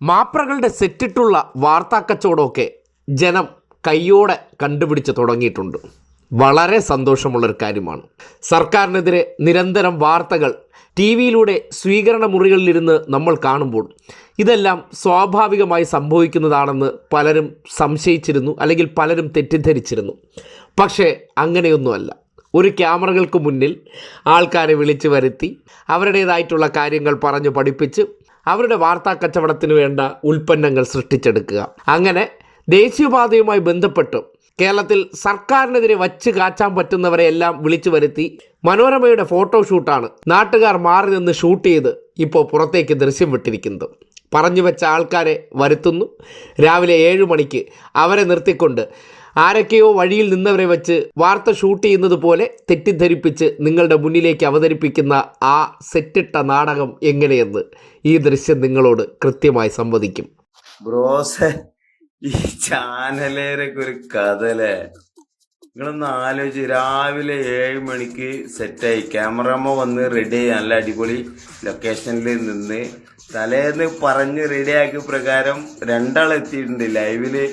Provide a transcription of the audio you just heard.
മാപ്രകളുടെ സെറ്റിട്ടുള്ള വാർത്താക്കച്ചവടമൊക്കെ ജനം കയ്യോടെ കണ്ടുപിടിച്ച് തുടങ്ങിയിട്ടുണ്ട്. വളരെ സന്തോഷമുള്ളൊരു കാര്യമാണ്. സർക്കാരിനെതിരെ നിരന്തരം വാർത്തകൾ ടി വിയിലൂടെ സ്വീകരണ മുറികളിലിരുന്ന് നമ്മൾ കാണുമ്പോൾ ഇതെല്ലാം സ്വാഭാവികമായി സംഭവിക്കുന്നതാണെന്ന് പലരും സംശയിച്ചിരുന്നു, അല്ലെങ്കിൽ പലരും തെറ്റിദ്ധരിച്ചിരുന്നു. പക്ഷേ അങ്ങനെയൊന്നുമല്ല. ഒരു ക്യാമറകൾക്ക് മുന്നിൽ ആൾക്കാരെ വിളിച്ചു വരുത്തി അവരുടേതായിട്ടുള്ള കാര്യങ്ങൾ പറഞ്ഞു പഠിപ്പിച്ച് അവരുടെ വാർത്താ കച്ചവടത്തിന് വേണ്ട ഉൽപ്പന്നങ്ങൾ സൃഷ്ടിച്ചെടുക്കുക. അങ്ങനെ ദേശീയപാതയുമായി ബന്ധപ്പെട്ട് കേരളത്തിൽ സർക്കാരിനെതിരെ വച്ച് കാച്ചാൻ പറ്റുന്നവരെ എല്ലാം വിളിച്ചു വരുത്തി മനോരമയുടെ ഫോട്ടോഷൂട്ടാണ് നാട്ടുകാർ മാറി നിന്ന് ഷൂട്ട് ചെയ്ത് ഇപ്പോൾ പുറത്തേക്ക് ദൃശ്യം വിട്ടിരിക്കുന്നത്. പറഞ്ഞു വെച്ച ആൾക്കാരെ വരുത്തുന്നു. രാവിലെ 7 മണിക്ക് അവരെ നിർത്തിക്കൊണ്ട് ആരൊക്കെയോ വഴിയിൽ നിന്നവരെ വെച്ച് വാർത്ത ഷൂട്ട് ചെയ്യുന്നത് പോലെ തെറ്റിദ്ധരിപ്പിച്ച് നിങ്ങളുടെ മുന്നിലേക്ക് അവതരിപ്പിക്കുന്ന ആ സെറ്റിട്ട നാടകം എങ്ങനെയെന്ന് ഈ ദൃശ്യം നിങ്ങളോട് കൃത്യമായി സംവദിക്കും. ബ്രോസെ, ഈ ചാനലേരൊക്കെ ഒരു കഥല്ലേ. നിങ്ങളൊന്ന് ആലോചിച്ച്, രാവിലെ 7 മണിക്ക് സെറ്റായി ക്യാമറമ്മ വന്ന് റെഡി ആയി നല്ല അടിപൊളി ലൊക്കേഷനിൽ നിന്ന് തലേന്ന് പറഞ്ഞ് റെഡിയാക്കിയ പ്രകാരം 2 ആൾ എത്തിയിട്ടുണ്ട്. ലൈവില്